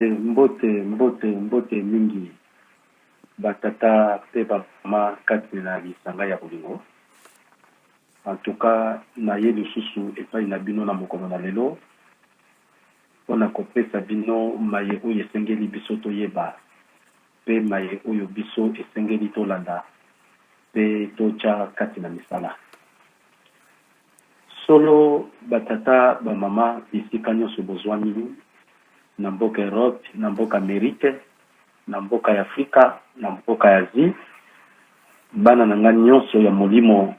mbote mingi batata pe bamama kati na lisanga ya bolingo. En tout cas na ye lisusu epai na bino na mokolo na lelo mpona kopesa bino maye oyo esengeli biso toyeba pe maye oyo biso esengeli tolanda pe tocha kati na misala. Solo batata bamama bisika nyonso bozwami na mboka Europe, na mboka Amerike, na mboka ya Afrika, na mboka ya Asie, bana na nga nyonso ya molimo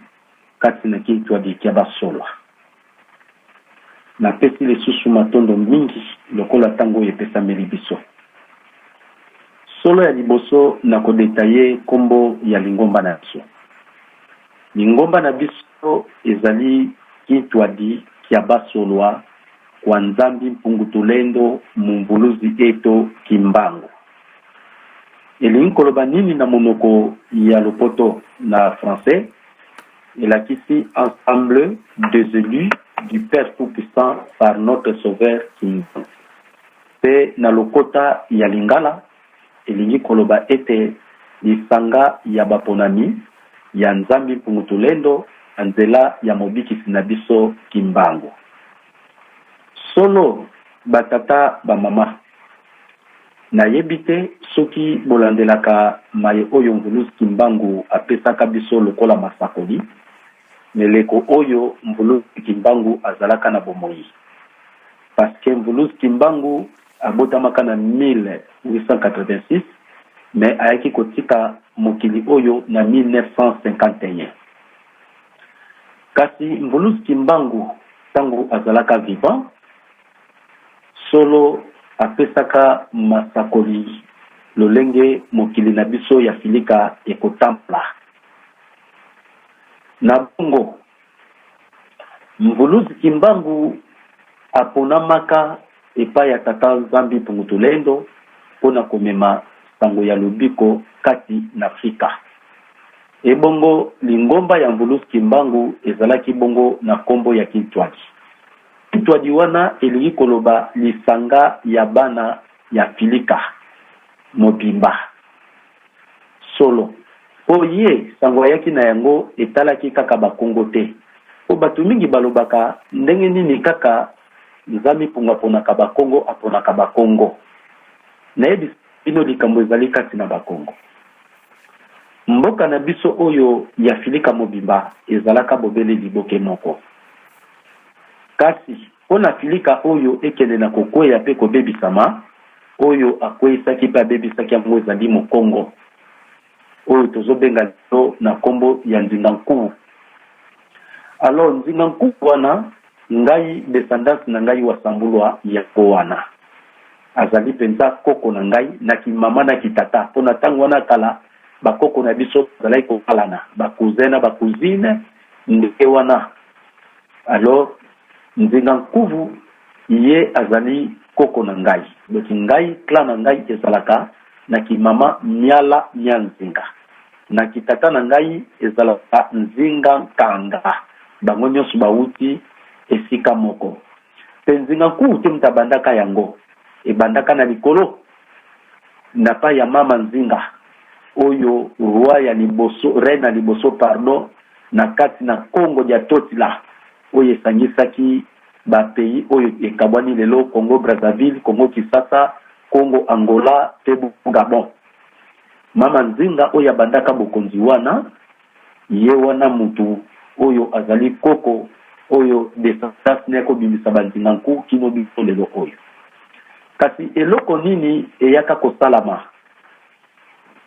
kati na kitwa dikia basolwa. Na pesi lisusu matondo mingi lokola tango yepesa melibiso. Solo ya liboso na kodetaye kombo ya lingomba na biso. Lingomba na biso ezali kitwa di kia basolwa kwa nzambi mpungutulendo mumbuluzi eto kimbangu. Elingi koloba nini na monoko ya lopoto na français? Elakisi ensemble des élus du Père Tout-Puissant par notre Sauveur Kimbangu. Pe na lokota ya lingala elingi koloba ete lisanga ya baponami ya nzambi mpungutulendo anzela ya mobikisi na biso Kimbangu. Solo batata bamama na yebite soki bolandelaka maye oyo Mvuluzi Kimbangu apesaka biso lokola masakoli meleko oyo Mvuluzi Kimbangu azalaka na bomoi. Parce que Mvuluzi Kimbangu abotamaka na 1886 mais ayaki kotika mokili oyo na 1951. Kasi Mvuluzi Kimbangu tango azalaka vivant solo apesaka masakoli lolenge mokili na biso ya filika ekotampla. Na bongo Mvuluzi Kimbangu aponamaka epai ya tata nzambi mpungutulendo mpona komema sango ya lobiko kati na Afrika. Ebongo lingomba ya Mvuluzi Kimbangu ezalaki bongo na kombo ya Kitwadi. Kitwadi wana elingi koloba lisanga ya bana ya filika mobimba solo. Oye sango yaki na yango etalaki kaka bakongo te. O batu mingi balobaka ndenge nini kaka nzambi ponaka bakongo aponaka bakongo. Na yebi bino likambo ezali kati na bakongo. Mboka na biso oyo ya filika mobimba ezalaka bobele liboke moko. Kasi pona filika oyo ekende na kokweya pe kobebisama oyo akweyisaki pe abebisaki yango ezali mokongo oyo tozobenga lelo na kombo ya Nzingankulu. Alors Nzingankulu wana ngai descendance na ngai wasambulwa ya kowana azali penza koko na ngai na kimama na kitata pona tango wana kala bakoko na biso zalai kokalana bakuzena bakuzine ndeke wana. Alors Nzingankulu ye azali koko na ngai. Doki ngai clan na ngai ezalaka na kimama Nyala Nyanzinga. Na kitata na ngai ezalaka Nzinga Nkanga. Bango nyonso bauti esika moko. Pe Nzingankulu te mutabandaka yango. Ebandaka na likolo na pa ya mama Nzinga. Oyo roi ya liboso, reine liboso pardon, na kati na Congo ya Totila. Oyo esangisaki ba pays oyo ekabwani lelo Congo Brazzaville, Congo Kinshasa, Congo Angola, pe Gabon. Mama Nzinga oyo abandaka bokonzi wana ye wana mutu oyo azali koko oyo descendance neko bimisa Nzingankulu kino biso lelo oyo. Kasi eloko nini eyaka kosalama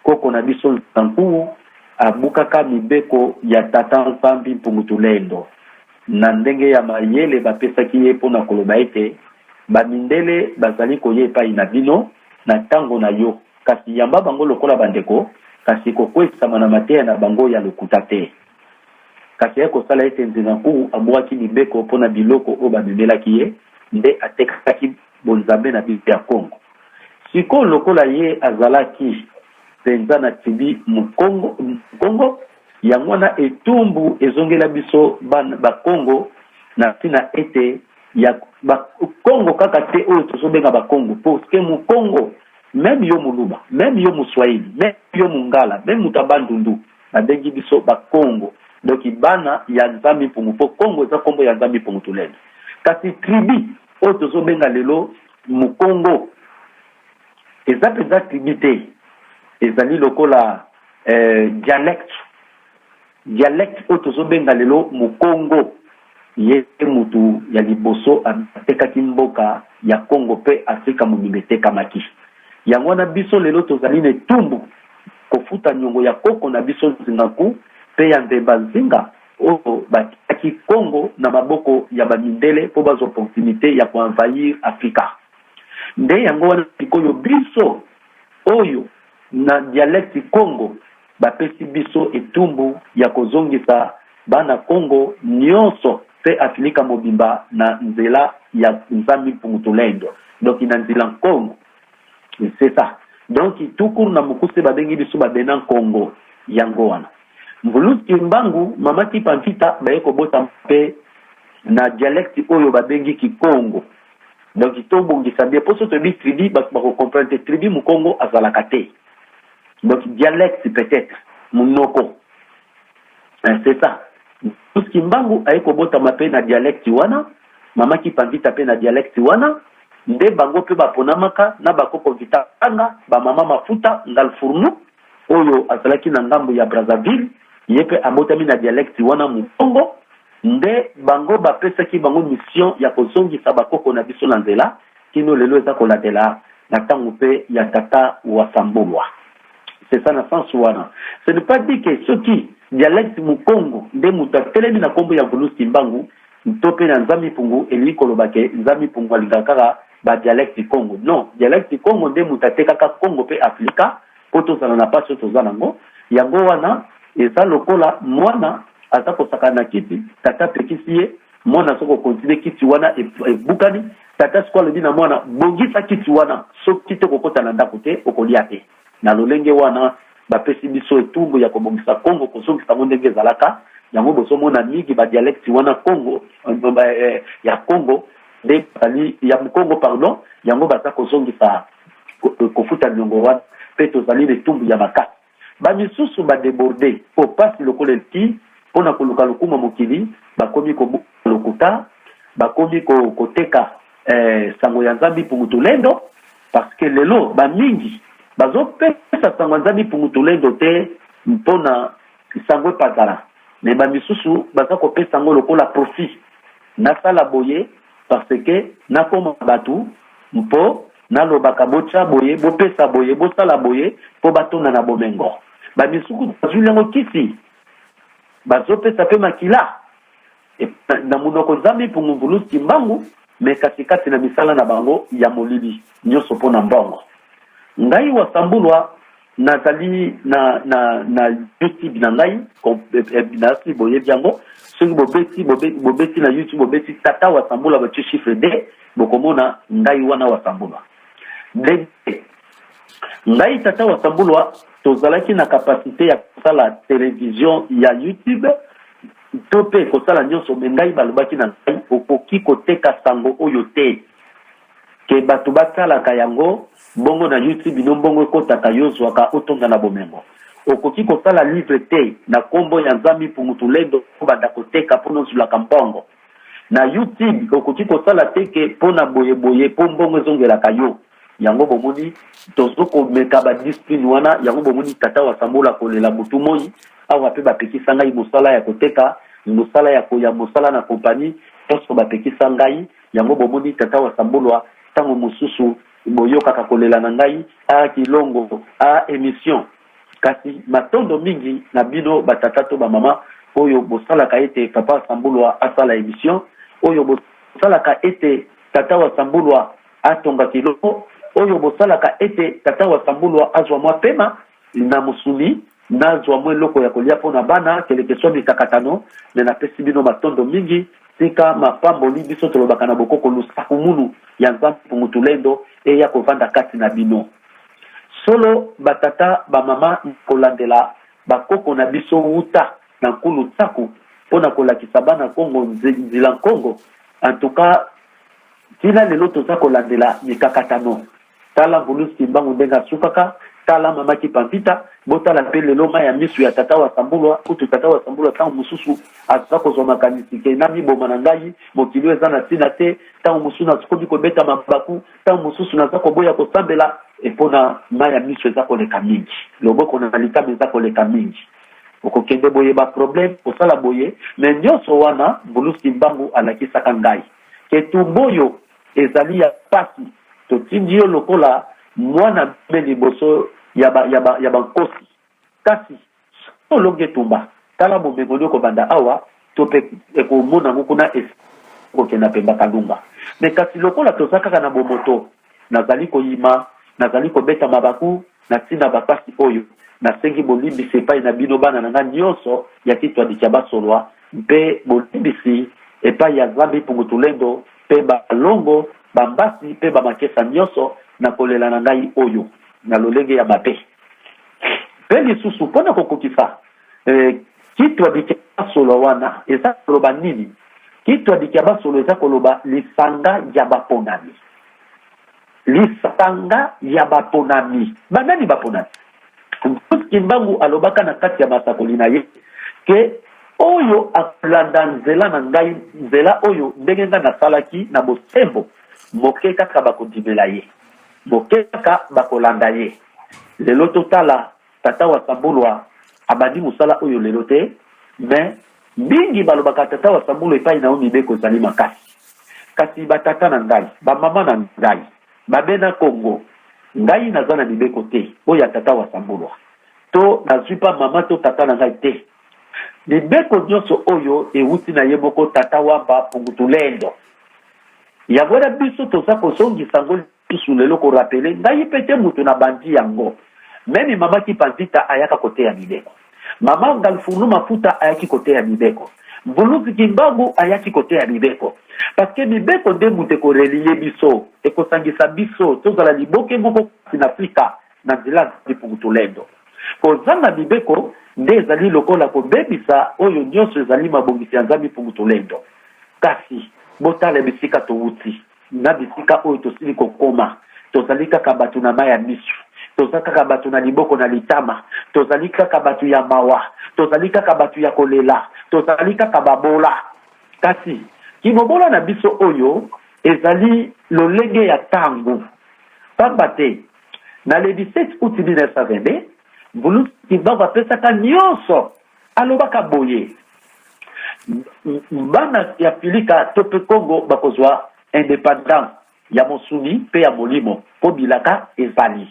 koko na biso Nzingankulu abukaka mibeko ya tata nzambi mpungutulendo. Na ndenge ya mayele bapesaki ye pona koloba ete bamindele bazali koye epai na bino na tango na yo kasi yamba bango lokola bandeko kasi kokwesama na mateya na bango ya lokuta te. Kasi ya kosala ete Nzingankulu abwaki mibeko pona biloko o bamemelaki ye nde atekaki bonzambe na biso ya Kongo. Siko lokola ye azalaki penza na tibi Kongo ya mwana etumbu ezongela biso ba Kongo na tina ete ya Congo kaka te oyo tozobenga ba Congo parce que mu Congo même yo muluba même yo muswahili même yo mungala même mutabandundu babengi biso ba Congo donc bana ya nzambi mpungu po Congo eza kombo ya nzambi mpungu tulendo kasi tribi oyo tozobenga lelo mu Congo eza penza tribi te ezali lokola dialecte oyo tozobenga lelo mu Congo ye mutu ya liboso atekaki mboka ya Congo pe Afrika mobimba etekamaki yango wana biso lelo tozali na etumbu kofuta nyongo ya koko na biso nzingaku pe ya ndemba nzinga oyo batiaki Congo na maboko ya bamindele mpo bazwa opportunité ya koenvahir Afrika nde yango wana sikoyo biso oyo na dialecte Congo bapesi biso etumbu ya kozongisa bana Congo nyonso pe Afrika mobimba na nzela ya nzambi mpungu tulendo donc na nzela Congo c'est ça donc tukuru na mukuse babengi biso babena Congo yango wana Mvulusi Mbangu mama Tipamfita baye kobota mpe na dialecte oyo babengi Kikongo donc tobongisa bien poso tobi tribi bako comprendre tribi mu Congo azalaka te donc dialecte peut-être munoko c'est ça Mvulusi Mbangu aye kobota mpe na dialecte wana mama Tipamfita pe na dialecte wana nde bango pe baponamaka na bakoko vitanga ba mama mafuta ngal fournou oyo azalaki na ngambo ya Brazzaville yepe abotami na dialecte wana mu Congo nde bango bapesaki bango mission ya kozongisa bakoko na biso na nzela kino lelo eza kolatela na tango pe ya tata wa Sambulwa c'est ça na sens wana ce n'est pas dit que soki dialecte mu Congo nde mutatelemi na kombo ya Mvulusi Mbangu mtope na nzambi pungu eli kolobake nzambi pungu alingakaka ba dialecte Congo non dialecte Congo nde mutatekaka Congo pe Afrika poto zana na paso tozana ngo yango wana eza lokola mwana ata kosakana kiti tata pekisiye mwana soko continue kiti wana ebukani tata siko lobi na mwana bongisa kiti wana soki te kokota na ndako te okolia te na lolenge wana bapesi biso etumbu ya kobongisa Congo kosongisa ngo ndenge ezalaka yango bosomona mingi ba dialecte wana Congo ya Congo de bali ya Congo pardon yango bata kozongisa kofuta nyongo wana pe tozali etumbu ya makasi bamisusu badeborder po pasi lokola ti pona koluka lokuma mokili bakomi kolokuta bakomi koteka sango ya nzambi mpungu tulendo parce que lelo bamingi bazopesa sango ya nzambi mpungu tulendo te mpona sango epazala me bamisusu baza kopesa ngo lokola profit nasala boye parce que nakoma batu mpo nalobaka bocha boye bopesa boye bosala boye po batona na bomengo bamisuku bazuli yango kisi bazopesa pe makila na munoko nzambi mpungu Mvulusi Mbangu me katikati na misala na bango ya molili nyonso po na mbongo ngai wa Sambulwa nazali na YouTube na ngai nasi boye byango soki bobeti na YouTube bobeti tata wa Sambulwa batie chiffre D bokomona ngai wana wa Sambulwa ngai tata wa Sambulwa tozalaki na kapasite ya kosala television ya YouTube to pe kosala nyonso me ngai balobaki na ngai okoki koteka sango oyo te ke bato batalaka yango bongo na YouTube no bongo ekotaka yozwaka otonga na bomengo okoki kosala livre te na kombo ya nzambi mpungu tulendo banda koteka mpo nozulaka mbongo na YouTube okoki kosala te ke mpona boyeboye mpo mbongo ezongelaka yo yango bomoni tozokomeka badiscipline wana yango bomoni tata wa Sambulwa kolela butu moi awa pe bapekisa ngai mosala ya koteka mosala ya mosala na kompani toso bapekisa ngai yango bomoni tata wa Sambulwa tango mosusu boyokaka kolela na ngai kilongo émission kasi matondo mingi na bino batata to bamama oyo bosalaka ete papa wa Sambulwa asala émission oyo bosalaka ete tata wa Sambulwa atonga kilongo oyo bosalaka ete tata wa Sambulwa azwa mwa pema na musuli nazwa mwe loko ya kolia pona bana kelekeswa mikakatano me napesi bino matondo mingi tika mapamboli biso tolobaka na bokoko lusaku munu ya nzambi mpungu tulendo eya kovanda kati na bino solo batata bamama kolandela bakoko na biso wuta na nkulu tsaku pona kolakisa bana Kongo nzila Kongo en tout cas tina lelo toza kolandela mikakatano tala mbulusi kimbangu ndenga sukaka tala mama kipampita botala mpe lelo ma ya misu ya tata wa sambulwa utu tata wa sambulwa tango mosusu aza kozwa makanisi ke na miboma na ngai mokili eza na ntina te tango mosusu nakomi kobeta mabaku tango mosusu naza koboya kosambela epona ma ya misu eza koleka mingi loboko na litama eza koleka mingi okokende boye ba problème kosala boye me nyonso wana mbulusi mbangu alakisaka ngai ke tumboyo ezali ya pasi totindi yo lokola mwana mbe liboso ya bankosi kasi olonge tumba tala bomengo nyo kobanda awa tope ekomona ngo kuna okokenda pemba kalunga me kasi lokola toza kaka na bomoto nazali koyima nazali kobeta mabaku na ntina bapasi oyo nasengi bolimbisi epai na bino bana na nga nyonso ya kitwadi kya basolwa mpe bolimbisi epai ya Nzambe Pungutulendo mpe balongo bambasi mpe bamakesa nyonso na kolela na ngai oyo na lolenge ya mabe mpe lisusu mpona kokokisa kitwadi kya basolwa wana eza koloba nini? Kitwadi kya basolwa eza koloba lisanga ya baponami. Lisanga ya baponami. Banani baponami? Kimbangu alobaka na kati ya masakoli na ye ke oyo akolanda nzela na ngai nzela oyo ndenge nga nasalaki na bosembo moke kaka bakondimela ye moke kaka bakolanda ye lelo totala tata wa sambulwa abandi mosala oyo lelo te me mingi balobaka tata wa sambulwa epai na o mibeko ezali makasi kasi batata na ngai bamama na ngai babena Kongo ngai naza na mibeko te oyo tata wa sambulwa to nazwi pa mama to tata na ngai te mibeko nyonso oyo euti na ye moko tata wamba Pungutulendo yango na biso toza kozongisa ngo lisusu lelo korapele ngai pete mutu na bandi yango memi mama kipanzita ayaka kote ya mibeko mama ngalfunu mafuta ayaki kote ya mibeko mbuluzi kimbangu ayaki kote ya mibeko parce que mibeko nde mutu ekorelie biso ekosangisa biso tozala liboke moko na Afrika na nzela ya Pungutulendo kozanga mibeko nde ezali lokola kobebisa oyo nyonso ezali mabongisi ya Nzambe Pungutulendo kasi botala bisika towuti na bisika oyo tosili kokoma tozali kaka bato na maya misu tozali kaka bato na liboko na litama tozali kaka bato ya mawa tozali kaka bato ya kolela tozali kaka babola kasi kimobola na biso oyo ezali lolenge ya tango pamba te na le 17 août 1922 Mbulusi Kimbangu apesaka nyonso alobaka boye bana ya Filika tope Kongo bakozwa indépendance ya mosuni pe ya molimo po bilaka ezali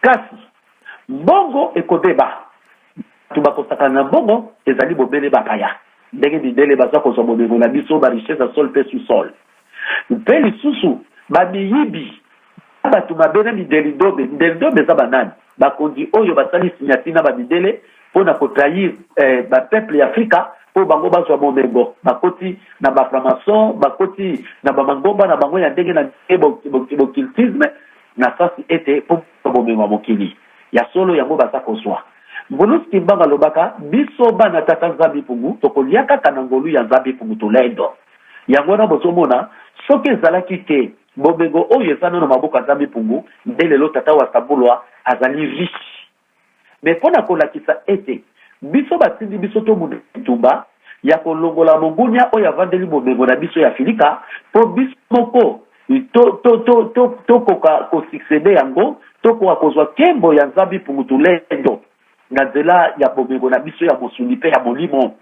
kasi mbongo ekodeba tubakosaka na mbongo ezali bobele bapaya ndenge bidele baza kozwa bomengo na biso ba richesse ya sol pe sous sol mpe lisusu bamiyibi bato mabena midelidobe eza banani bakondi oyo basali signati na bamidele mpona kotrahir bapeuple ya Afrika po bango bazwa bomengo bakoti na baframason bakoti na bamangomba na bango ya ndenge na bokiltisme na sasi ete po bomengo ya mokili ya solo yango baza kozwa Mbulusi Kimbangu alobaka biso bana tata Nzambe Pungu tokolia kaka na ngolu ya Nzambe Pungutulendo yango na bozomona soki ezalaki te bomengo oyo eza na maboko ya Nzambe Pungu nde lelo tata wa Sambulwa azali riche me mpona kolakisa ete biso batindi biso tomona etumba ya kolongola mongunya oyo avandeli bomengo na biso ya Filika po biso moko tokoka kosuccede yango tokoka kozwa kembo ya Nzambe Pungutulendo na nzela ya bomengo na biso ya mosuni pe ya molimo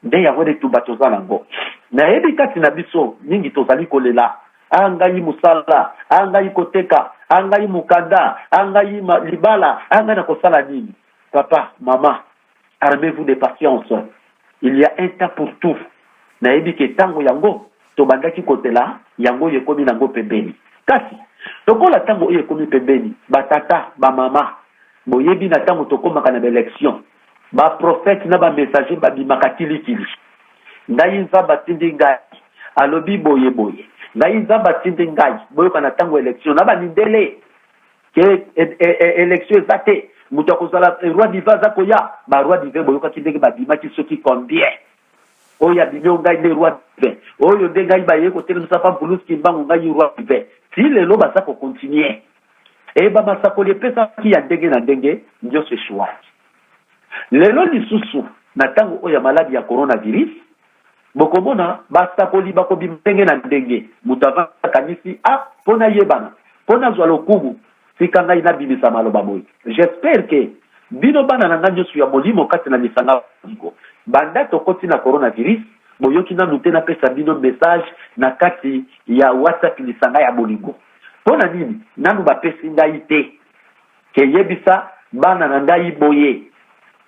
nde yango nde etumba toza nango nayebi kati na biso mingi tozali kolela angai musala angai koteka angai mukanda angai libala angai na kosala nini papa mama armez-vous de patience il y a un temps pour tout nayebi ke tango yango tobandaki kotela yango yekomi nango pembeni kasi tokola tango yekomi pembeni batata bamama boyebi na tango tokomaka na élection ba prophète na ba messager babimaka kilikili ngai Nzambe atindi ngai alobi boye boye ngai Nzambe atindi ngai boyoka na tango élection na banindele ke élection ezate mutu akozala roi diva aza koya ba roi diva boyoka kindenge babimaki soki combien oya binyo ngai de roi vin oyo de ngai baye ko tele msapa bulus kimbangu ngai roi vin si lelo basa ko continuer e ba masakoli pesa ki ya ndenge na ndenge ndio se choix lelo lisusu na tango oya maladi ya coronavirus bokomona basakoli bakobi ndenge na ndenge mutava kanisi pona yebana pona zwa lokumu fika ngai na bimisa maloba boy j'espère que bino bana na nganjo su ya molimo kati na lisanga ngo banda tokoti na coronavirus boyoki na nute na pesa bino message na kati ya WhatsApp lisanga ya bolingo pona nini nanu bapesi ngai te ke yebisa bana na ngai boye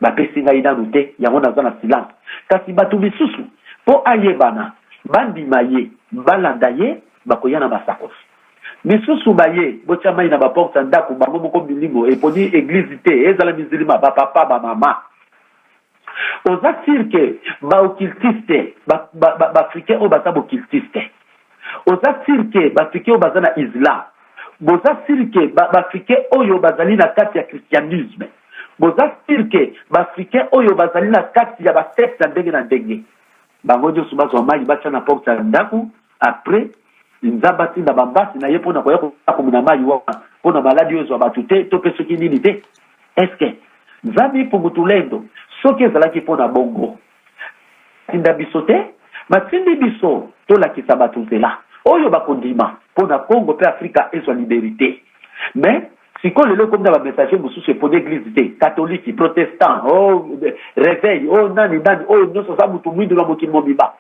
bapesi ngai nanu te yango naza na silence kasi batu misusu po ayebana bandima ye balanda ye bakoya na basakos misusu baye botia mai na baporte ndako bango moko milimo eponi église te ezala musulma bapapa bamama oza sirke baokiltiste baafricain oyo baza bokiltiste oza sirke baafricain oyo baza na islam boza sirke baafricain oyo bazali na kati ya christianisme boza sirke baafricain oyo bazali na kati ya basecte ya ndenge na ndenge bango nyonso bazwa mai batia na porte ya ndako après nzamba tinda bambasi na ye mpona koya komona mai wana mpona maladi oyo ezwa bato te to mpe soki nini te eske nzambe ipungutulendo soki ezalaki mpona bongo tinda biso te matindi biso tolakisa bato nzela oyo bakondima mpona Congo mpe Afrika ezwa liberté mais sikoyo lelo komi na bamessager mosusu epona église te catholique protestant réveil nani oyo nyonso aza motu mwindu na mokili mobimba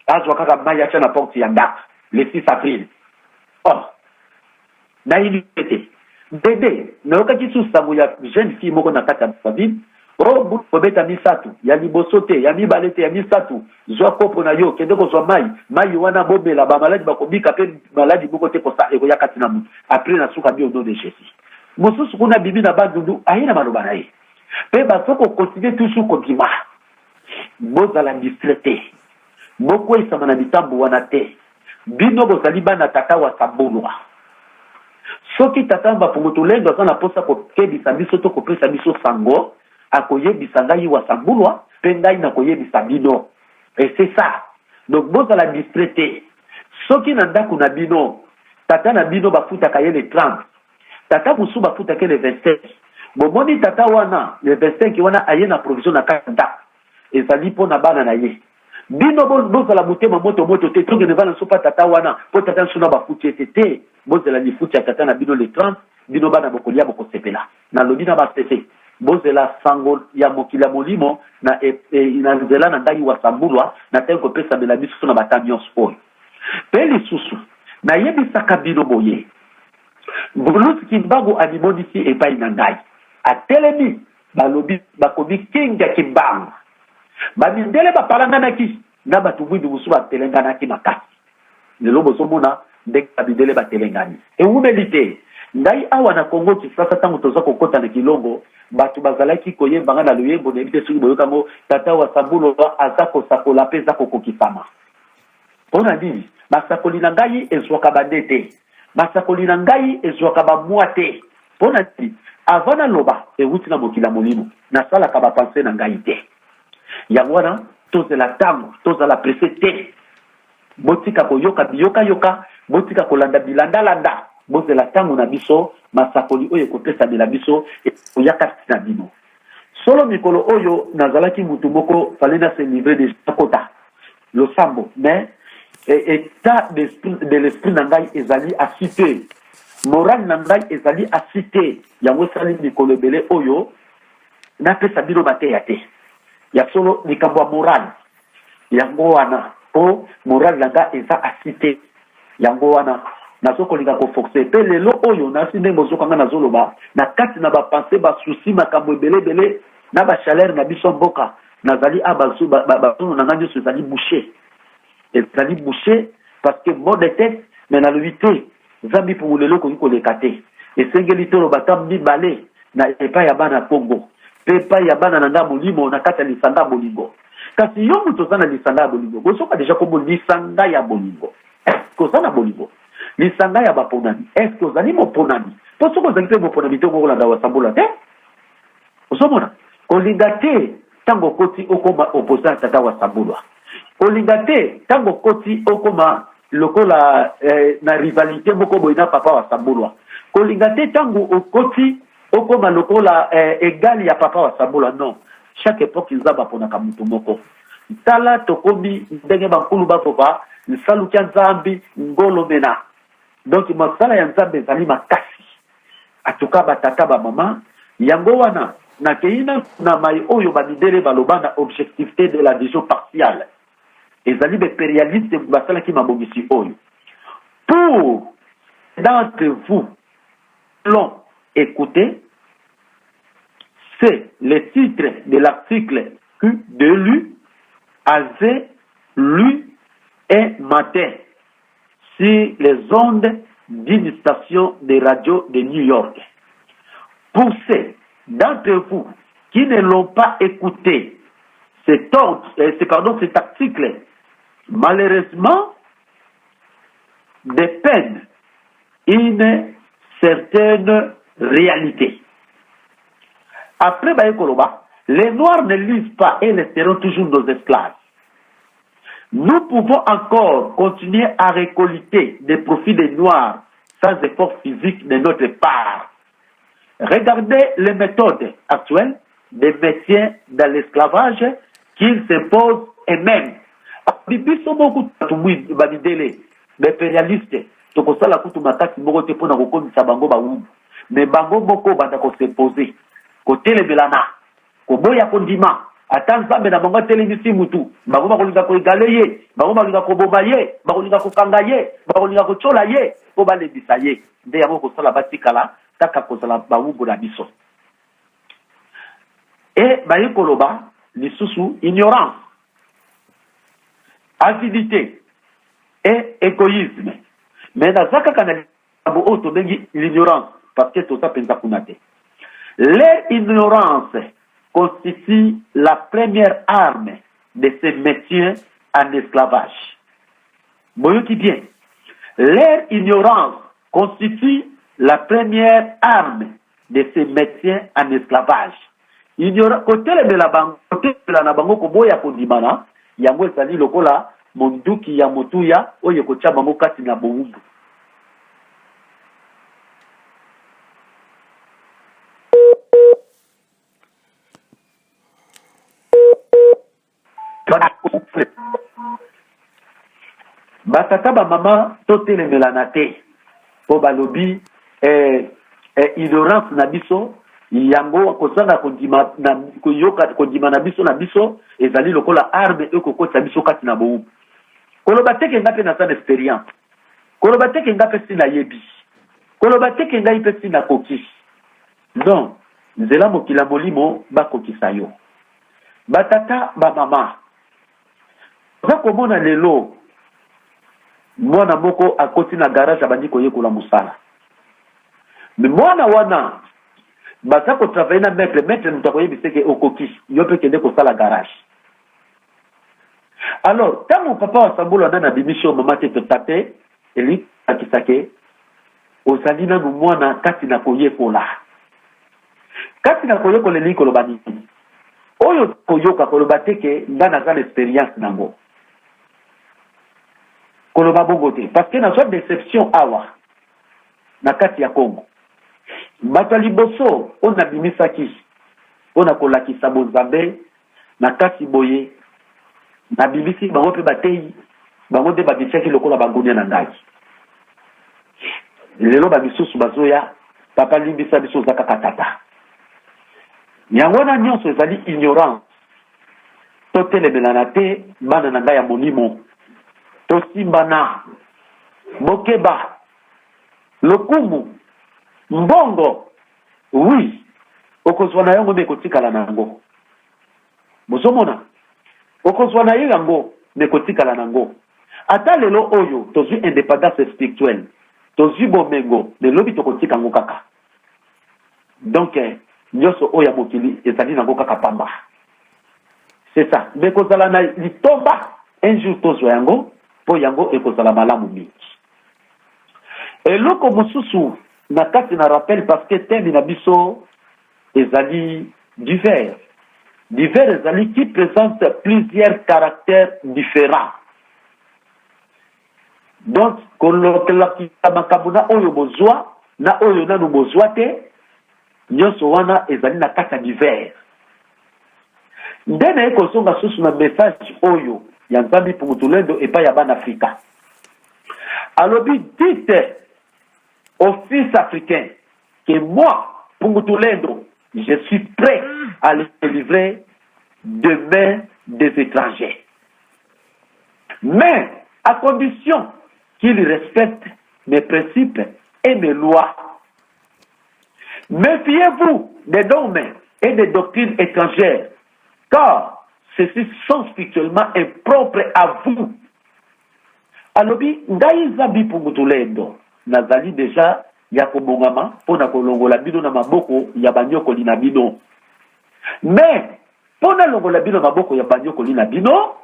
azwa kaka mai atia na porte ya ndako le 6 avril nayibi te bebe nayokaki susu sango ya jeune fille moko na kati ya babine kobeta misatu ya liboso te ya mibale te ya misatu zwa kopo na yo kende kozwa mai wana bomela bamaladi bakobika mpe maladi moko te ekoya kati na mutu apres nasuka bi au nom de jésus mosusu kuna bibi na bandundu aye na maloba na ye mpe basoko continue toujours kobima bozala distrait te bokweyisama na mitambo wana te bino bozali bana tata wa sambulwa soki tata bapungutulendo aza na posa kokebisa biso to kopesa biso sango akoyebisa ngai wa sambulwa mpe ngai nakoyebisa bino et c'est ça donc bozala distrait te soki na ndako na bino tata na bino bafutaka ye le 30 tata mosusu bafutaka le 27 bomoni tata wana le 25 wana aye na provision na kati ndako ezali mpo na bana na ye bino bozala motema moto te tokende vana so pa tata wana mpo tata nso na bafuti ete te bozela lifuti ya tata na bino le 30 bino bana bokolia bokosepela nalobi na basese bozela sango ya mokili ya molimo na nzela na ngai wa sambulwa na tenge kopesa bela biso na bata nyonso oyo mpe lisusu nayebisaka bino boye bulusi kimbangu animonisi epai na ngai atelemi balobi bakomi kinga kimbangu bamindele bapalanganaki na bato mwindu mosusu batelenganaki makasi lelo bozomona ndenge bamindele batelengani ewumeli te ngai awa na Kongo Kinshasa ntango toza kokota na kilongo bato bazalaki koyembanga na loyembo nayebi te soki boyokango tata wa sambulwa aza kosakola mpe eza kokokisama mpona nini masakoli na ngai ezwaka bande te masakoli na ngai ezwaka bamwa te mpona nini avant naloba ewuti na mokili ya molimo nasalaka bapense na ngai te yango wana tozela ntango tozala presse te botika koyoka biyoka botika kolanda bilandalanda bozela ntango na biso masakoli oyo ekopesamela biso ekoya kati na bino solo mikolo oyo nazalaki mutu moko fale na se livre de kota losambo mais état de l'esprit na ngai ezali asite moral na ngai ezali asite yango esali mikolo ebele oyo napesa bino mateya te ya solo likambo ya moral yango wana po moral na ngai eza asite yango wana nazokolinga koforce mpe lelo oyo nasi ndenge ozokanga nazoloba na kati na bapense basusi makambo ebelebele na bachaleur na biso mboka nazali bazono na ngai nyonso ezali bouché parce que mot de tête mais nalobi te nzambe mpungu lelo okoki koleka te esengeli toloba ta mibale na epai ya bana Kongo mpe epai ya bana na nga molimo na kati ya lisanga ya bolingo kasi yo moto oza na lisanga ya bolingo kosoka deja kombo lisanga ya bolingo eske oza na bolingo lisanga ya baponami eske ozali moponami mpo soki ozali mpe moponami te okolanda wasambola te ozomona kolinga te ntango okoti okoma opposa tata wasambulwa kolinga te tango koti okoma lokola na rivalité moko boye na papa wa Sambulwa. Kolinga te tango okoti okoma lokola egali ya papa wa Sambulwa. Non, chaque époque nzamba ponaka mutu moko. Tala tokomi ndenge bankulu bakoba nsalu kya nzambi ngolo mena. Donc masala ya nzambe ezali makasi. Atuka batata ba mama yango wana na keina na mai oyo badidele balobana objectivité de la vision partielle. Ezali impérialiste basala ki mabongisi oyo. Pour d'entre vous l'ont écouté, c'est le titre de l'article que de lui avait lu un matin sur les ondes d'une station de radio de New York. Pour ceux d'entre vous qui ne l'ont pas écouté, cet article, malheureusement, dépeint une certaine réalité. Après Baïkoloba, les Noirs ne lisent pas et resteront toujours nos esclaves. Nous pouvons encore continuer à récolter des profits des Noirs sans effort physique de notre part. Regardez les méthodes actuelles des métiers dans l'esclavage qu'ils s'imposent eux-mêmes. Bibi somo kutumwi badidele impérialiste tokosala kutu mataki moko te pona kokomisa bango bawubu mais bango moko banda ko s'imposer kotelebelana koboya kondima ata nzambe na bango telemisi mutu bango bakolinga koegale ye bango bakolinga koboma ye bakolinga kokanga ye bakolinga kochola ye po balebisa ye nde yango kosala batikala taka kozala bawubu na biso e bayi koloba lisusu ignorance, avidité et égoïsme. Mais dans ce cas, l'ignorance, parce que tout ça pensa kunate. L'ignorance constitue la première arme de ce métier en esclavage. Voyez qui bien. L'ignorance constitue la première arme de ce métier en esclavage. Ignora côté de la banque, côté de la bango koboya kondimana, yango ezali lokola monduki ya motuya oyo kocha bango kati na bowumbu. Batata ba mama totelemela te po balobi ignorance na biso yango kozanga kondima na koyoka kondima na biso ezali lokola arme ekokota biso kati na bowu koloba teke ngape na sana experience koloba teke ngape sina yebi koloba teke ngai pe sina koki non nzela mokila molimo bakokisa yo batata ba mama bakomona lelo mwana moko akoti na garage abandi koyekola musala mais mwana wana basa ko travailler na maître mutakoye biseke okoki yo pe kende ko sala garage. Alors tant mon papa wa Sambulwa na bimisho mama te tate eli akisake ozali na mwana kati na koyekola leli kolobani oyo koyoka koloba teke ngana za expérience nango koloba bongo te parce que na soit déception awa na kati ya Congo bato liboso on a bimisaki on a kolakisa bozambe na kasi boye na bibisi bango pe batei bango de babisaki lokola bangonia na ngai lelo babisusu bazoya papa limbisa biso zaka katata yango na nyonso ezali ignorance totelemela te bana na ngai ya monimo tosimbana bokeba lokumu mbongo oui okozwa na yango mekotikala nango bozomona okozwa na yango mekotikala nango ata lelo oyo tozwi indépendance spirituelle tozwi bomengo lelobi tokotika ngo kaka donc nyonso oyo mokili ezali nango kaka pamba c'est ça mekozala na litomba un jour tozwa yango po yango ekozala malamu mingi eloko mosusu na kati na rappel parce que thème na biso ezali divers divers ezali qui présentent plusieurs caractères différents. Donc kolokela makambo na oyo bozwa na oyo nanu bozwa te nyonso wana ezali na kati ya divers. Ndene ekozonga susu na message oyo ya Nzambi Pungutulendo epai ya bana Afrika. Alobi, dites aux fils africains que moi, Pungutulendo, je suis prêt à les livrer de main des étrangers. Mais à condition qu'ils respectent mes principes et mes lois. Méfiez-vous des dogmes et des doctrines étrangères, car ceux-ci sont spirituellement impropres à vous. Alobi, ngai Nzambi Pungutulendo, nazali deja ya kobongama pona kolongola bino na maboko ya banyokoli na bino. Mais pona longola bino na maboko ya banyokoli na bino,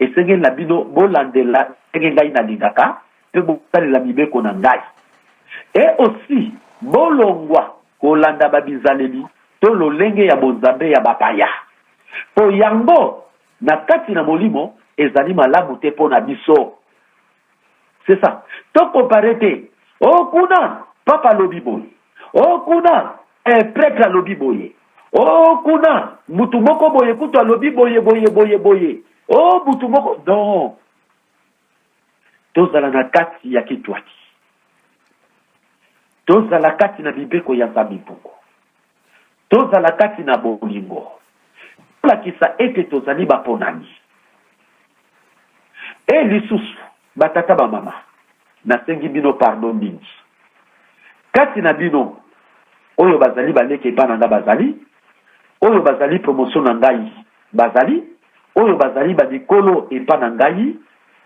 esengeli na bino bolandela ndenge ngai nalingaka mpe bosalela mibeko na ngai. Et aussi bolongwa kolanda babizaleli to lolenge ya bonzambe ya bapaya. Po yango na kati na molimo ezali malamu te pona biso. C'est ça. To comparete. Oh kuna papa lobi boye. Oh kuna prêtre lobi boye. Oh kuna mutu moko boye kutu lobi boye. Oh mutu moko non. Tozala na kati ya kitwaki. Tozala kati na bibeko ya Nzambi Mpungu. Tozala kati na bolingo. La kisa ete tozali baponani. E lisusu batata ba mama na sengi bino pardon mingi. Kati na bino oyo bazali baleke bana nga bazali, oyo bazali promotion na ngai bazali, oyo bazali badikolo epa na ngai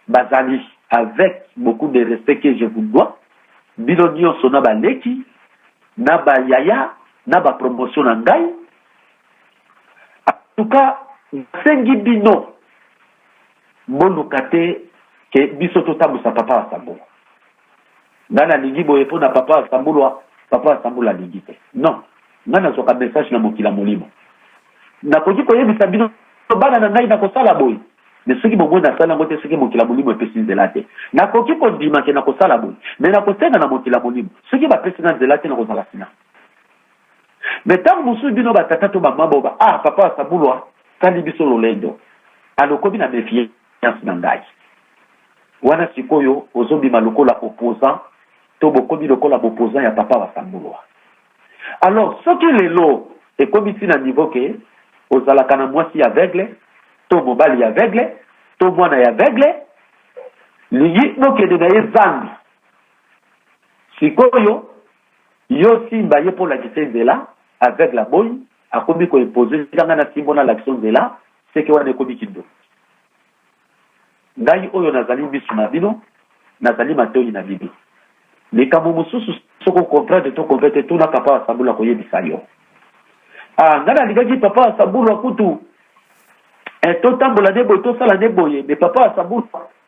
bazali, avec beaucoup de respect que je vous dois. Bino nyonso na baleki na ba yaya na ba promotion na ngai. En tout cas sengi bino bolukate ke biso totambusa papa wa Sambulu. Nana lingi boye po na papa wa Sambulu lingi te. Non. Nana soka message na mokila molimo. Na koki koyebisa bino bana na ngai na kosala boye. Ne soki bongo na sala ngote soki mokila molimo epesi nzela te. Na koki kondima ke na kosala boye. Mais na kosenga na mokila molimo. Soki bapesi na nzela te na kozala sina. Mais tangu musu bino batata to ba mama ba papa wa Sambulu sali biso lolendo. Alokobi na méfiance na ngai. Wana sikoyo ozobima lokola opposant to bokobi lokola opposant ya papa wa Sambulu. Alors soki lelo ekomi tina niveau ke ozalaka na mwasi aveugle to mobali aveugle to mwana ya aveugle lingi nokende na ye zambi. Sikoyo yo simba ye po la kisenzela avec la boy akomi ko imposer kanga na simbo na l'action nzela c'est que wana ekomi kindo. Ngai oyo nazali bisu na bino nazali matoi na bibi likambo mususu soko comprendre to comprendre to na papa wa Sambulu koyebisa yo ngana ligaki papa wa Sambulu kutu to tambola nebo to sala nebo ye mais papa wa Sambulu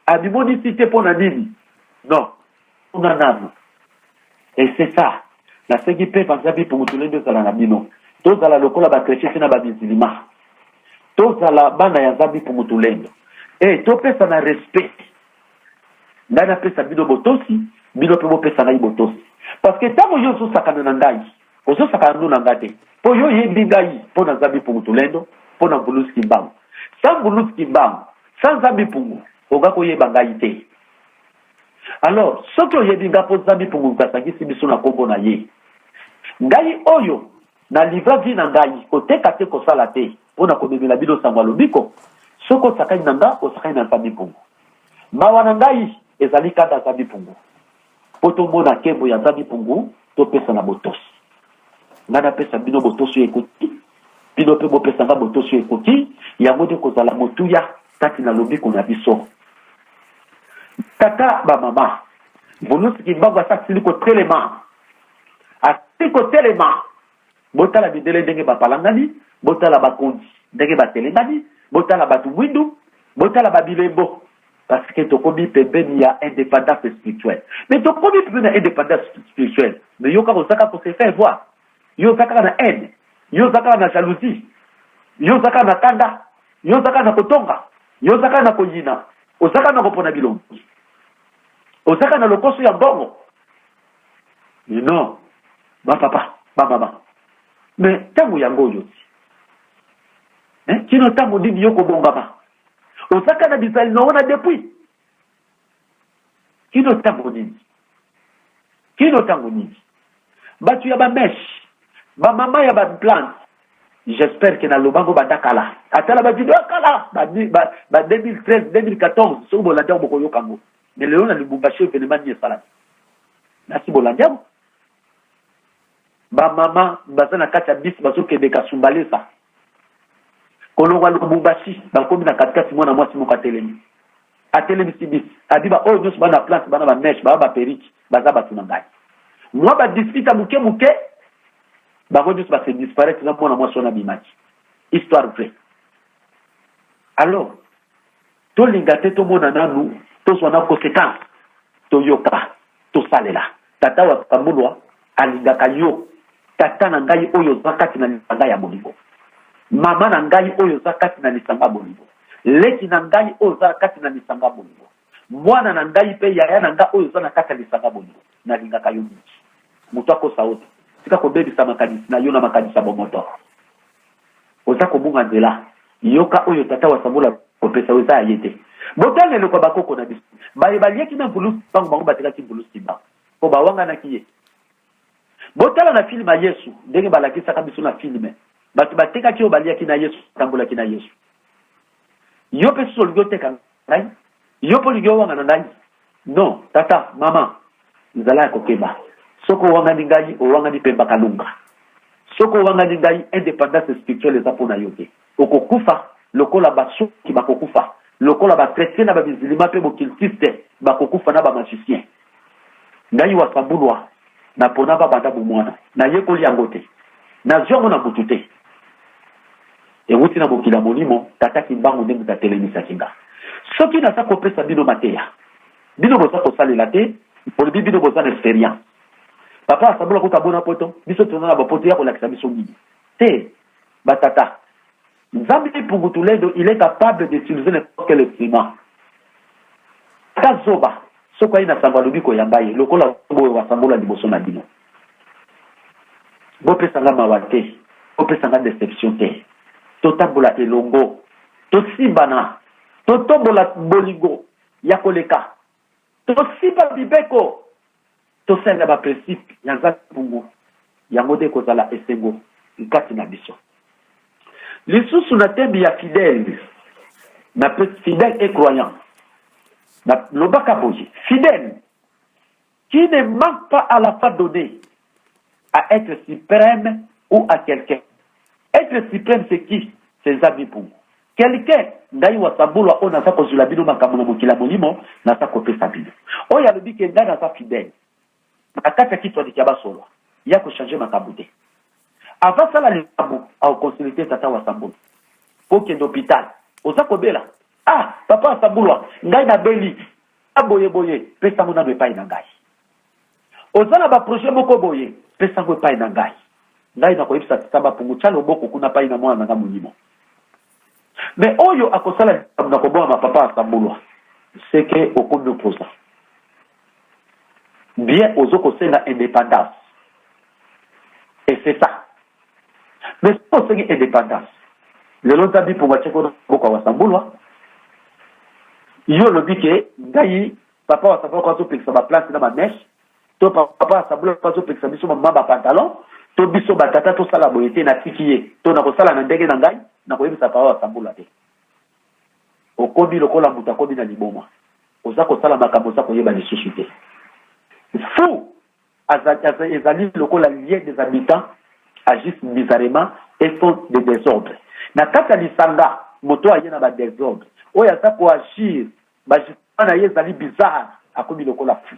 abimoni cité pona nini non on a nanu et c'est ça la segi pe Nzambi Pungutulendo sala na bino to sala lokola ba chrétien na ba musulman to sala bana ya Nzambi Pungutulendo to pesa na respect. Ndana pesa bino botosi, bino pe pesa na botosi. Parce que tango yo so sakana na ngai, oso sakana no na ngate. Po yo yebi ngai, po na Nzambi Pungutulendo, po na Mbulusi Kimbangu. Sans Mbulusi Kimbangu, sans Nzambi Pungu, oga ko yeba ngai te. Alors, soki yebi nga po Nzambi Pungu kasangisi biso na kombo na ye. Ngai oyo na livra vi na ngai, oteka te kosala te, po na komemela bino sangwa lobiko. Soko sakani nanga osakani na Nzambi Mpungu. Mawa na ngai ezali kanda Nzambi Mpungu. Poto mona kembo ya Nzambi Mpungu to pesa na botosi. Ngana pesa bino botosi ekoti. Bino pe bo pesa nga botosi ekoti. Yango de kozala motuya kati na lobiko na biso. Tata ba mama. Mbulusi Kimbangu asili ko telema. Asili ko telema. Botala bidele ndenge bapalangani, botala bakondi ndenge batelengani. Botala batu windu, botala babilembo. Parce que tokobi pembeni ya indépendance spirituelle. Mais tokobi pembeni ya indépendance spirituelle. Mais yoka ozaka ko se faire voir. Yo zaka na haine. Yo zaka na jalousie. yo zaka na kanda, yo zaka na kotonga, yo zaka na koyina, ozaka na kopona bilongi, ozaka na lokoso ya mbongo. Non, ba papa, ba mama. Mais tango yango yo. Kino tango dini yoko bongama. Ozaka na bizali na wana depuis. Kino tango nini? Kino tango nini? Batu ya ba mesh, ba mama ya ba plante. J'espère que na lobango ba dakala. Atala ba video kala, ba 2013, 2014, so bolanda boko yokango. Mais le na libumbashi événement ni sala. Na si bolanda. Ba mama bazana kata bis bazoke de kasumbalesa. Kolongwa lubumbashi ba komi na katikati mwana mwasi mo katelemi. Atelemi sibis. Adiba oh nyos bana plante bana ba mesh ba periki baza batu na ngai. Moi ba dispita muke ba ko nyos ba se disparaître na mwana mwasi na bimaki. Histoire vraie. Alors to lingate to mona nanu to swana conséquence to yoka to salela. Tata wa kambulwa alingaka yo tata na ngai oyo zakati na lisanga ya bolingo. Mama na ngai oyo zakati na lisanga bolingo. Leki na ngai oyo zakati na lisanga bolingo. Mwana na ngai pe yaya na ngai oyo zakati na lisanga bolingo. Na lingaka yo miki. Mutu akosa ote. Sika ko bebisa makanisi na yo na makanisa bomoto. Oza ko bunga nzela. Yoka oyo tata wa sabula kopesa oza ayete. Botane le ko bakoko na biso. Ba ebalieki na mbulusi bango bango bateka ki mbulusi ba. Ko ba wanga na kiye. Botala na film ya Yesu, ndenge balakisa kabiso na filme. Batu bateka ki obaliaki na Yesu, tambola ki na Yesu. Yo pe so ligo teka ngai. Yo po ligo wanga na ngai. Non, tata, mama, nzala ko keba. Soko wanga ni ngai o wanga ni pemba kalunga. Soko wanga ni ngai indépendance spirituelle za pona yote. Okokufa lokola basu ki bakokufa. Lokola ba chrétien na ba musulman pe bo cultiste bakokufa na ba magicien. Ngai wa sambulwa na pona ba banda mwana na yekoli yango te na zongo na butu te e wuti na bokila molimo tata kimbango ndenge ta telemisa kinga soki na sa kopesa bino mateya bino boza kosalela te pour bino boza na expérience papa asambula kota bona poto biso tona na bapoto ya kolakisa biso nini te batata nzambi pungutulendo il est capable d'utiliser n'importe quel instrument kazoba soko ina sangwa lubiko yambaye lokola boyo wasambula liboso na bino bo pesa nga mawate bo pesa nga deception te totambola elongo tosibana totombola bolingo ya koleka tosiba bibeko tosala ba principe ya nzambe yango de kozala esengo nkati na biso lisusu na tembi ya fidèle na fidèle et croyant. Le Bakaboji, fidèle, qui ne manque pas à la fois donner à être suprême ou à quelqu'un. Être suprême, c'est qui? C'est Zabi Pungu. Quelqu'un, ndayi wa sabulwa o nasa kozula bino makambo na mokila molimo nasa kopesa bino. Oyo alobi ke ndani nasa fidèle. Akata kitwa dikiaba solo. Ya ko changer makambo te. Avant sala likambo au consulter tata wa sabulwa. Pour que l'hôpital. Oza kobela. Ah, papa sabulwa, ngai na beli. Aboye boye, pesa mo na bepai na ngai. Ozala ba projet moko boye, pesa mo bepai na ngai. Ngai na koyebisa taba pungu chalo boko kuna pai na mwana nga mulimo. Mais oyo akosala na koboa ma papa sabulwa. C'est que okomi opposa. Bien ozoko senga indépendance. Et c'est ça. Mais pour senga indépendance. Le long tabi pour wacheko boko wa sabulwa. Yo lobi ke ngai papa wa sabula kwa zo pekisa ba place na ba mesh to papa wa sabula kwa zo pekisa biso ba pantalon to biso ba tata to sala boyete na tikiye to na ko sala na ndenge na ngai na ko yebisa papa wa sabula te okobi lokola muta kobi na liboma oza ko sala makambo za ko yeba lisusu te fou ezali lokola lien des habitants agissent bizarrement et font des désordres na kata lisanga moto ayena ba désordre oya za ko agir bajana yezali bizarre akomi lokola fou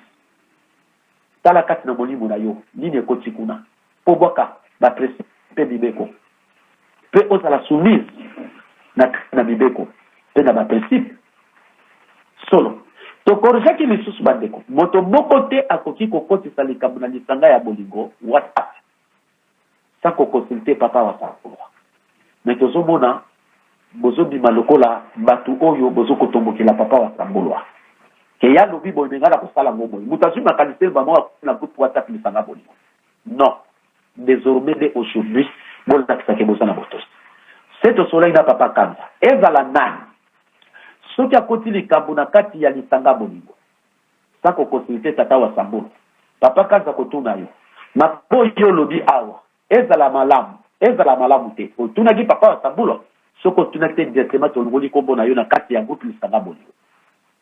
tala kati na molimo na yo nini ekoti kuna po boka ba principe bibeko pe ozala soumise na bibeko pe na ba principe solo to korjaki lisusu bandeko moto moko te akoki kokotisa likambo na lisanga ya bolingo whatsapp sans ko consulter papa wa sabulwa mais tozomona bozobima lokola batu oyo bozokotombokela papa wa Sambulwa ke ya lobi boye ngala kosala ngomo mutu azwi makanisi bango na groupe WhatsApp lisanga bolingo. Non, désormais dès aujourd'hui bolakisa ke bozana botosi seto soleil na papa Kanza ezala nani soki akoti likambo na kati ya lisanga bolingo sako konsulter tata wa Sambulwa papa Kanza kotuna yo maboyo lobi awa ezala malamu te otunaki papa wa Sambulwa soko tunaki directement tolongoli kombo na yo na kati ya groupe lisanga bolingo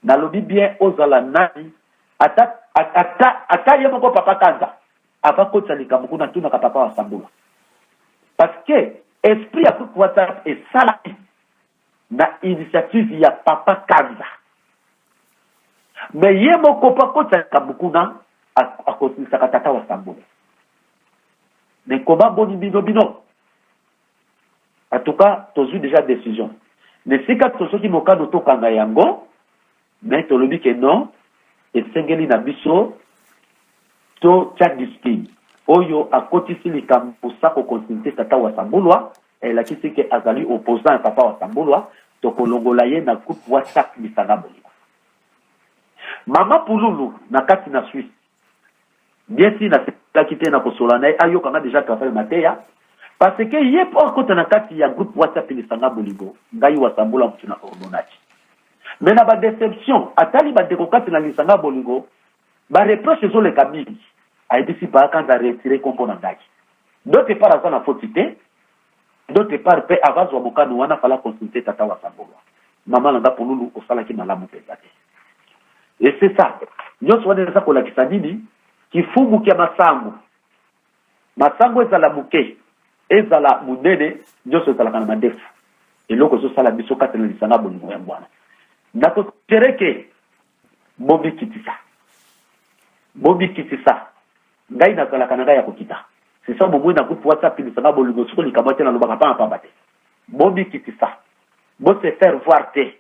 na lobi bien ozala nani ata ye moko papa Kanza ava kotisa likambo kuna tunaka papa wa Sambulwa parce que esprit ya groupe WhatsApp esalaki na initiative ya papa Kanza mais ye moko pa kotisa likambo kuna akotilisaka tata wa Sambulwa mais comment boni bino en tout cas tozwi déjà décision mais sika tosoki mokano tokanga yango mais tolobi ke non esengeli na biso to tia discipline oyo akotisi likambo sako konsulter tata wa Sambulwa elakisi ke azali opposant ya papa wa Sambulwa tokolongola ye na groupe WhatsApp lisanga bolingo. Mama Pululu na kati na Suisse bien si na selaki te na kosola na ye ayokanga déjà kafale mateya parce que ye po akota na kati ya groupe WhatsApp lisanga bolingo ngai wa Sambulwa mutu na ordonnance mais na ba déception atali ba deko kati na lisanga bolingo ba reproche zo le kabili aidisi pa Kanza retirer kompo na ngai d'autre part azana faute d'autre part pe avazwa mokano wana fala consulter tata wa Sambulwa mama nanga Pululu osala ki malamu peza te et c'est ça nyonso wana za kolakisa nini kifungu kia masango ezala muke ezala munene nyonso ezalaka na mandefu eloko ezosala biso kati na lisanga bolingo ya bwana nakosereke bobi kitisa ngai nazalaka na ngai ya kokita c'est ça bomoi na groupe WhatsApp lisanga bolingo soko likambo te na lobaka pamba te bobi kitisa bo se faire voir te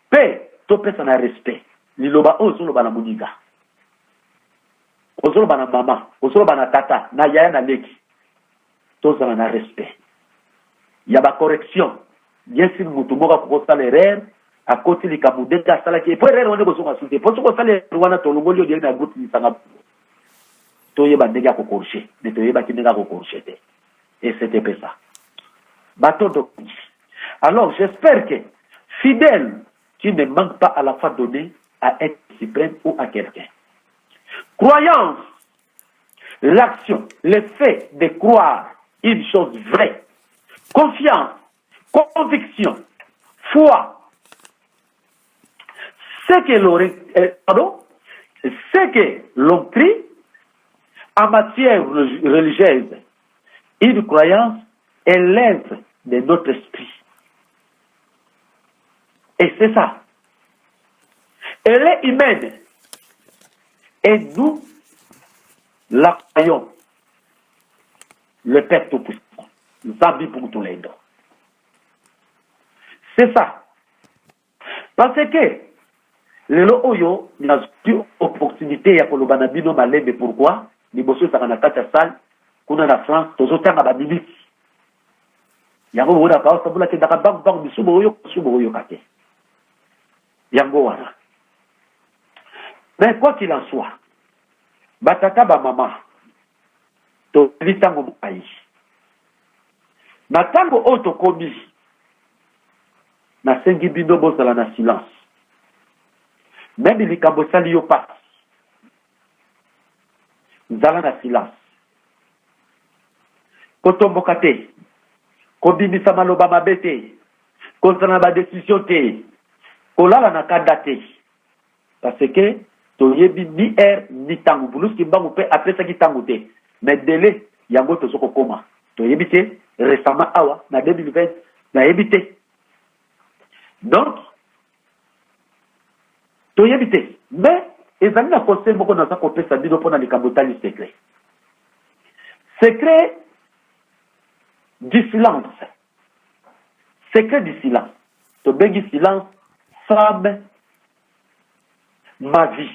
pe to pesa na respect liloba ozoloba na muninga ozoloba na mama ozoloba na tata na yaya na leki tozala na respect ya ba correction bien sûr mutu moka kokosala erreur akoti likambo deka asalaki po erreur wana kozoka sute po soko sala erreur wana tolongoli yo na groupe lisanga toyeba ndenge ya kokorche mais toyebaki ndenge ya kokorche te et c'était pas ça bateau de alors j'espère que fidèle qui ne manque pas à la fois donné à être suprême ou à quelqu'un. Croyance, l'action, le fait de croire une chose vraie, confiance, conviction, foi, ce que l'on crie en matière religieuse, une croyance élève de notre esprit. Et c'est ça. Elle est humaine. Et nous la croyons. Le Père Tout-Puissant. Zambi pour tous les deux. C'est ça. Parce que le oyo n'a eu opportunité ya kolobana bino malembe pourquoi liboso sakana kata salle kuna na France tozotanga ba minutes. Yango wona pa sabula ke ndaka bang bisubo oyo kate. Yango wana. Mais quoi qu'il en soit, batata ba mama to litango mukai. Na tango oto komi na sengi bino bozala na silence. Même likambo sali yo pas. Nzala na silence. Kotomboka te. Kobimisa maloba mabe te. Kontana ba décision te. Kolala na kanda te. Parce que toyebi ni ni tangu buluski mbangu pe apesa ki tangu te. Mais délai yango tozoko koma. Toyebi te récemment awa na 2020 na yebi te. Donc toyebi te. Mais ezali na conseil moko na zako pesa bino pona likambo tali secret. Secret du silence. Secret du silence. To bengi silence femme ma vie.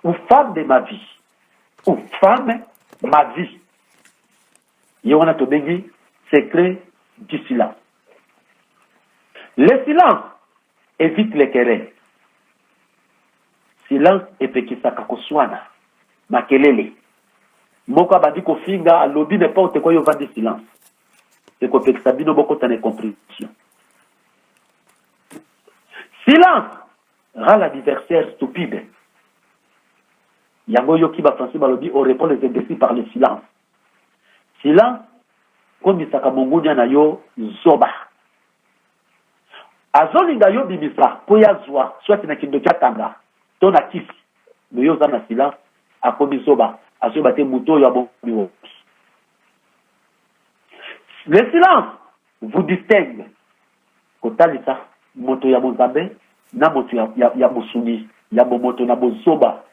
Ou femme de ma vie. Ou femme ma vie. Yona to bengi secret du silence. Le silence évite les querelles. Silence epekisaka koswana makelele. Moko abandi kofinga alobi n'importe quoi yo vandi silence. C'est kopekisa bino boko tane compréhension. Silence rend l'adversaire stupide. Yango yoki ba français balobi on répond les imbéciles par le silence. Silence comme isaka mongonya na yo zoba. Azolinga yo bimisa po ya zwa soit na kindo kya tanga to na kisi mais yo za na silence akomi zoba azoba te muto ya bon. Le silence vous distingue kotalisa moto ya Mozambe na moto ya Bosuni ya moto na bozoba.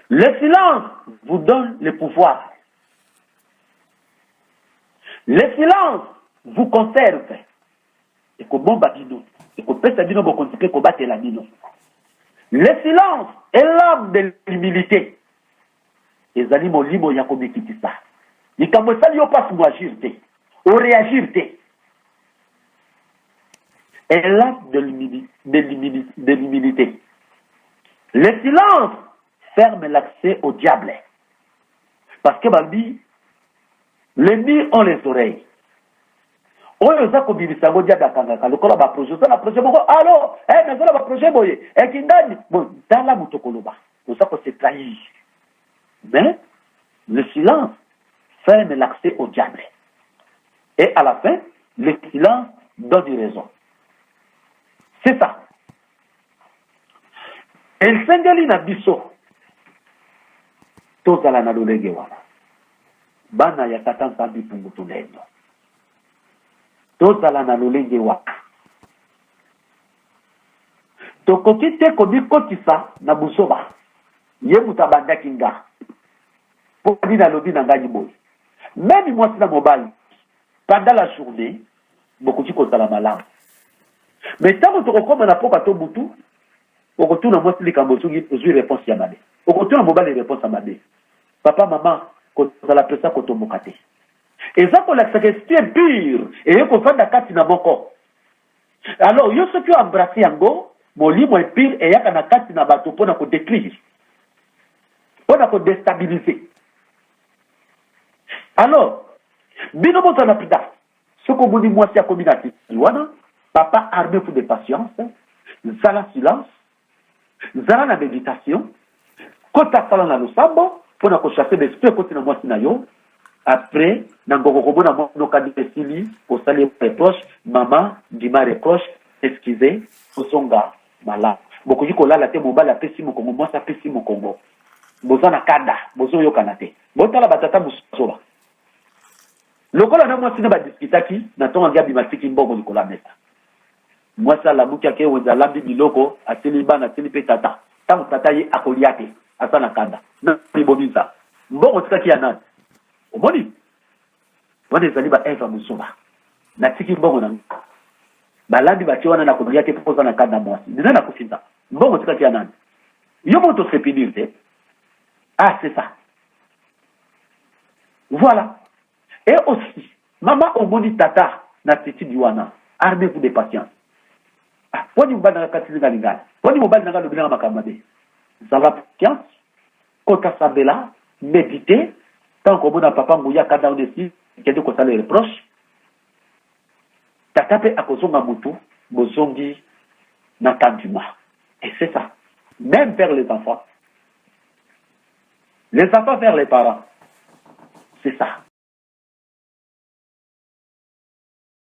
Le silence vous donne le pouvoir. Le silence vous conserve. Et que bon bino, et que pesa bino bo continuer ko batela bino. Le silence est l'âme de l'humilité. Les animaux limo ya ko mikitisa. Ikambo sali yo pas mo agir te, ou réagir te. Et l'âme de l'humilité. Le silence ferme l'accès au diable. Parce que Bambi, les nids ont les oreilles. Oyo za ko bibisa ngo diable akangaka lokola ba projet ça na projet moko alors mais ça ba projet boye kingani bon tala mutokoloba pour ça ko se trahir. Mais le silence ferme l'accès au diable. Et à la fin, le silence donne une raison. C'est ça. El sengeli na biso tozala na lolenge wana bana ya tata nsambi pungutu lendo tozala na lolenge wana tokoki te komikotisa na busoba ye mutu abandaki nga po nini alobi na ngai boye meme mwasi na mobali pendant la journée bokoki kozala malamu mais ntango tokokoma na poka to butu okotuna mwasi likambo ozwi réponse ya mabe okotuna mobali réponse ya mabe papa maman kozala pesa kotomboka te eza kolakisaka esprit pure eye kofanda kati na moko alors yo soki oembrase yango molimo epire eyaka na kati na bato mpona kodétruire mpona kodestabilize. Alors bino bozala pida soki omoni mwasi akomi na titi wana papa armé de patience zala silence zala na méditation kota sala na losambo mpona kochasse l'esprit koti na mwasi na yo après na ngoko komona mwana kadesili osali reproche mama dima reproche excusez osonga mala bokoki kolala te mobali apesi mokongo mwasi apesi mokongo boza na kanda bozoyokana te botala batata mosoba lokola na mwasi na badiskitaki na ntongo angi abimatiki mbongo likolo ya mesa mwasi alamuki ake wenza alambi biloko atili bana atili mpe tata ntango tata ye akolia te asa na kanda na libomisa mbongo tikaki ya nani omoni wana ezali ba eva mosoba natiki mbongo na balambi batie wana na kolia te mpoza na kanda mwasi nina na kofinza mbongo tikaki ya nani yo moto se finir te. Ah, c'est ça. Voilà. Et aussi, maman omoni tata na titi diwana, armez-vous de patience. Ah, poni mbana na katili ngalingana. Poni mbana na lobina makamade. Zala patience, kota sabela, méditer, tant que mon papa mouya kada onesi, kende ko sale reproche. Tata pe akozonga mutu, bozongi na tanduma. Et c'est ça. Même vers les enfants. Les enfants vers les parents. C'est ça.